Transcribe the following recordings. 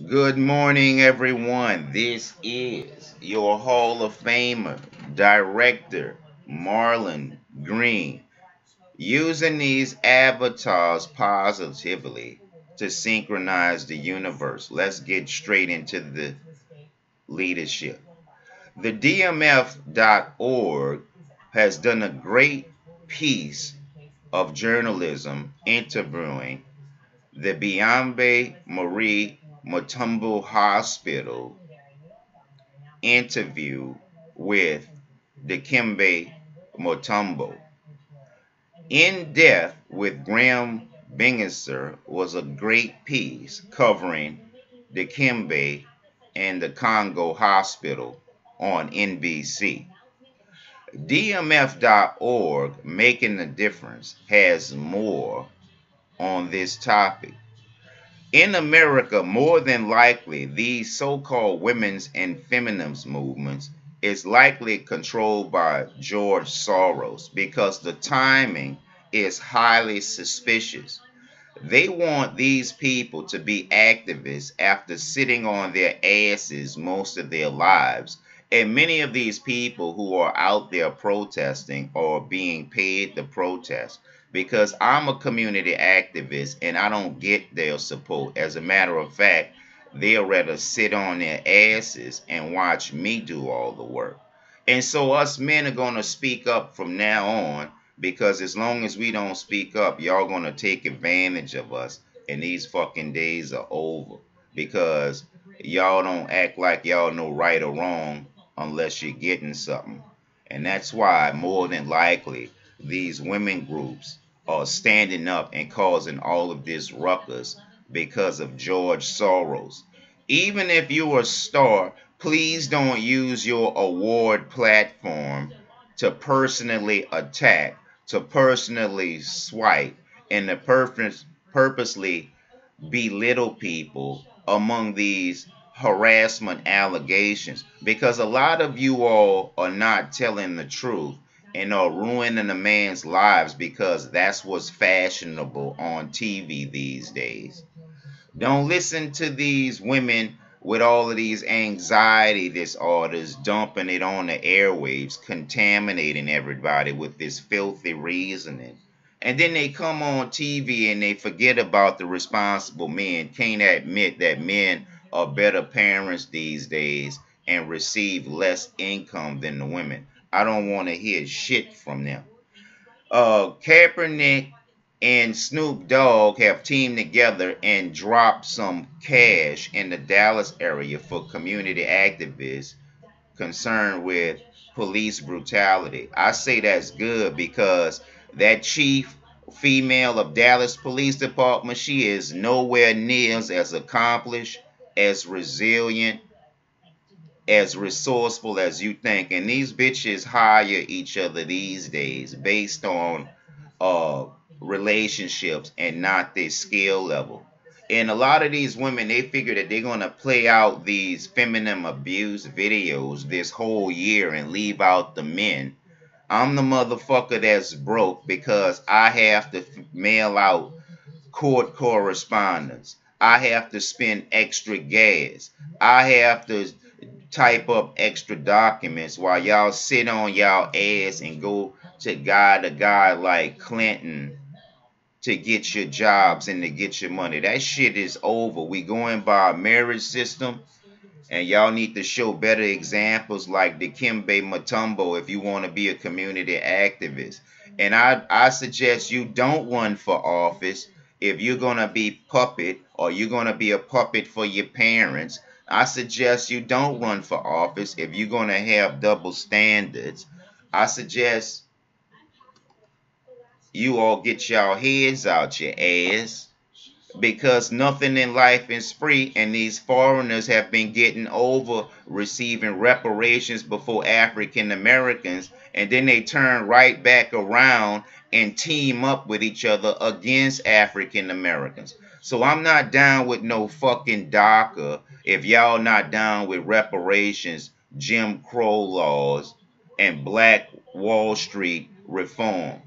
Good morning, everyone. This is your Hall of Famer, Director Marlon Green, using these avatars positively to synchronize the universe. Let's get straight into the leadership. The DMF.org has done a great piece of journalism interviewing the Biambe Marie Mutombo Hospital interview with Dikembe Mutombo. In Death with Graham Bingisser was a great piece covering Dikembe and the Congo Hospital on NBC. DMF.org, Making a Difference, has more on this topic. In America, more than likely, these so-called women's and feminist movements is likely controlled by George Soros because the timing is highly suspicious. They want these people to be activists after sitting on their asses most of their lives. And many of these people who are out there protesting are being paid to protest because I'm a community activist and I don't get their support. As a matter of fact, they'll rather sit on their asses and watch me do all the work. And so us men are going to speak up from now on because as long as we don't speak up, y'all gonna take advantage of us, and these fucking days are over. Because y'all don't act like y'all know right or wrong unless you're getting something. And that's why, more than likely, these women groups are standing up and causing all of this ruckus because of George Soros. Even if you're a star, please don't use your award platform to personally attack, to personally swipe, and to purposely belittle people among these harassment allegations, because a lot of you all are not telling the truth and are ruining a man's lives because that's what's fashionable on TV these days. Don't listen to these women with all of these anxiety disorders dumping it on the airwaves, contaminating everybody with this filthy reasoning. And then they come on TV and they forget about the responsible men, can't admit that men are better parents these days and receive less income than the women. I don't want to hear shit from them. Kaepernick and Snoop Dogg have teamed together and dropped some cash in the Dallas area for community activists concerned with police brutality. I say that's good because that chief female of Dallas Police Department, she is nowhere near as accomplished, as resilient, as resourceful as you think. And these bitches hire each other these days based on uh, relationships and not their skill level. And a lot of these women, they figure that they're going to play out these feminine abuse videos this whole year and leave out the men. I'm the motherfucker that's broke because I have to mail out court correspondence. I have to spend extra gas. I have to type up extra documents while y'all sit on y'all ass and go to guy like Clinton to get your jobs and to get your money. That shit is over. We going by a marriage system, and y'all need to show better examples like the Dikembe Mutombo if you want to be a community activist. And I suggest you don't run for office if you're going to be puppet or you're going to be a puppet for your parents. I suggest you don't run for office if you're going to have double standards. I suggest you all get y'all heads out your ass because nothing in life is free, and these foreigners have been getting over receiving reparations before African Americans, and then they turn right back around and team up with each other against African Americans. So I'm not down with no fucking DACA if y'all not down with reparations, Jim Crow laws, and Black Wall Street reform.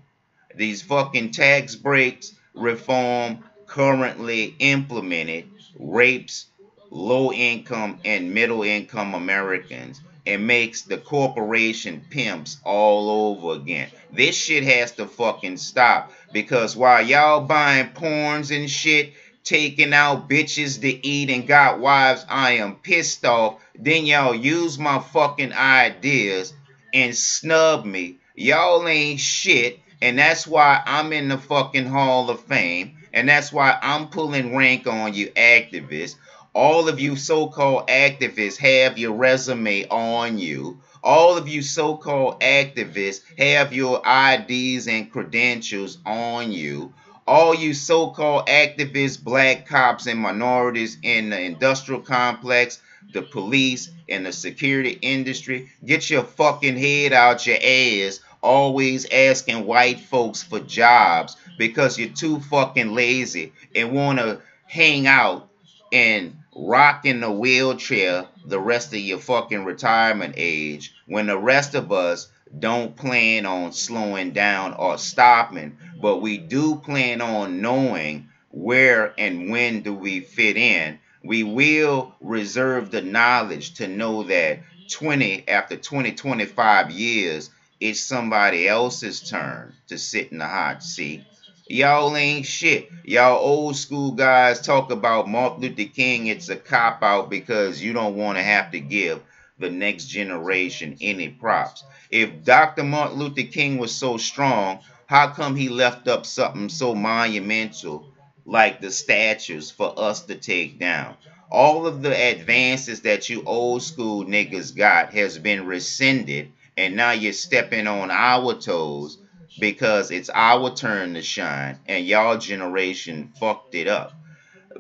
These fucking tax breaks reform currently implemented rapes low income and middle income Americans and makes the corporation pimps all over again. This shit has to fucking stop because while y'all buying porns and shit, taking out bitches to eat and got wives, I am pissed off. Then y'all use my fucking ideas and snub me. Y'all ain't shit, and that's why I'm in the fucking Hall of Fame, and that's why I'm pulling rank on you activists. All of you so-called activists have your resume on you. All of you so-called activists have your IDs and credentials on you. All you so-called activists, black cops and minorities in the industrial complex, the police, and the security industry, get your fucking head out your ass always asking white folks for jobs because you're too fucking lazy and want to hang out and rock in the wheelchair the rest of your fucking retirement age when the rest of us don't plan on slowing down or stopping, but we do plan on knowing where and when do we fit in. We will reserve the knowledge to know that 25 years, it's somebody else's turn to sit in the hot seat. Y'all ain't shit. Y'all old school guys talk about Martin Luther King. It's a cop out because you don't want to have to give the next generation any props. If Dr. Martin Luther King was so strong, how come he left up something so monumental like the statues for us to take down? All of the advances that you old school niggas got has been rescinded, and now you're stepping on our toes because it's our turn to shine, and y'all generation fucked it up.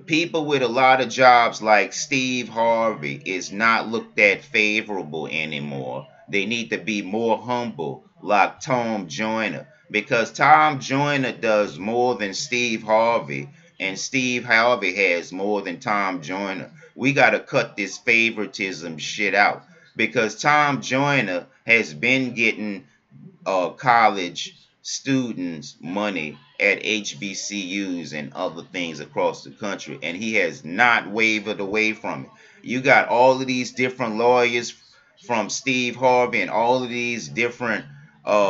People with a lot of jobs like Steve Harvey is not looked at favorable anymore. They need to be more humble like Tom Joyner because Tom Joyner does more than Steve Harvey and Steve Harvey has more than Tom Joyner. We got to cut this favoritism shit out because Tom Joyner has been getting college students money at HBCUs and other things across the country, and he has not wavered away from it. You got all of these different lawyers from Steve Harvey and all of these different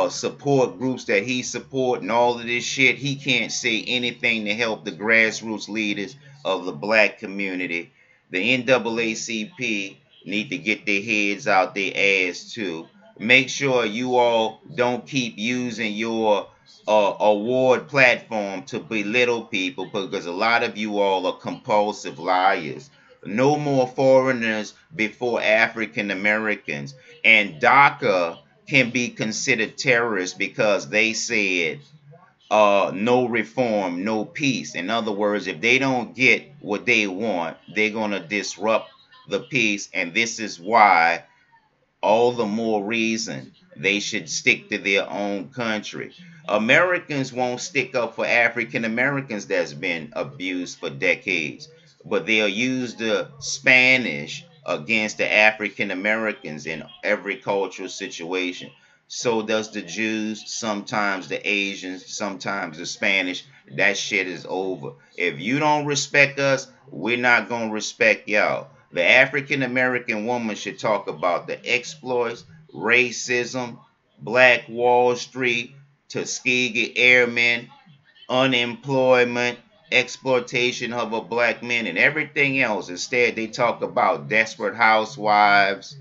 support groups that he support and all of this shit. He can't say anything to help the grassroots leaders of the black community. The NAACP need to get their heads out their ass too. Make sure you all don't keep using your award platform to belittle people because a lot of you all are compulsive liars. No more foreigners before African Americans. And DACA can be considered terrorists because they said no reform, no peace. In other words, if they don't get what they want, they're going to disrupt the peace. And this is why all the more reason they should stick to their own country. Americans won't stick up for African Americans that's been abused for decades, but they'll use the Spanish against the African Americans in every cultural situation. So does the Jews, sometimes the Asians, sometimes the Spanish. That shit is over. If you don't respect us, we're not going to respect y'all. The African American woman should talk about the exploits, racism, Black Wall Street, Tuskegee Airmen, unemployment, exploitation of a black man, and everything else. Instead, they talk about desperate housewives,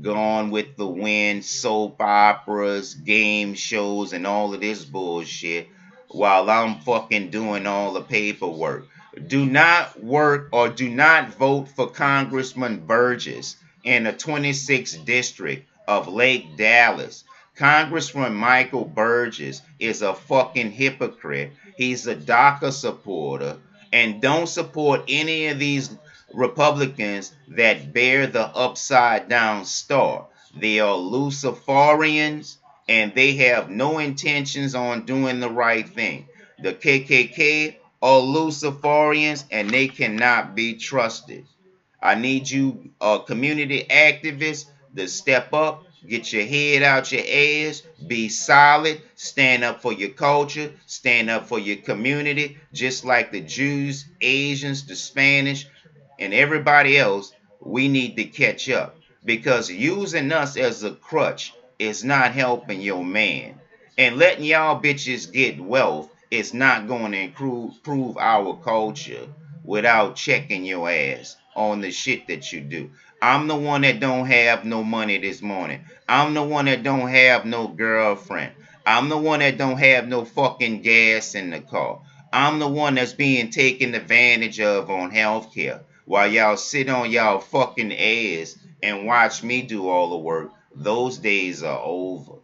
Gone with the Wind, soap operas, game shows, and all of this bullshit while I'm fucking doing all the paperwork. Do not work or do not vote for Congressman Burgess in the 26th district of Lake Dallas. Congressman Michael Burgess is a fucking hypocrite. He's a DACA supporter. And don't support any of these Republicans that bear the upside down star. They are Luciferians and they have no intentions on doing the right thing. The KKK are Luciferians and they cannot be trusted. I need you, community activists, to step up, Get your head out your ass. Be solid. Stand up for your culture. Stand up for your community. Just like the Jews, Asians, the Spanish, and everybody else, we need to catch up. Because using us as a crutch is not helping your man. And letting y'all bitches get wealth is not going to improve our culture without checking your ass on the shit that you do. I'm the one that don't have no money this morning. I'm the one that don't have no girlfriend. I'm the one that don't have no fucking gas in the car. I'm the one that's being taken advantage of on healthcare while y'all sit on y'all fucking ass and watch me do all the work. Those days are over.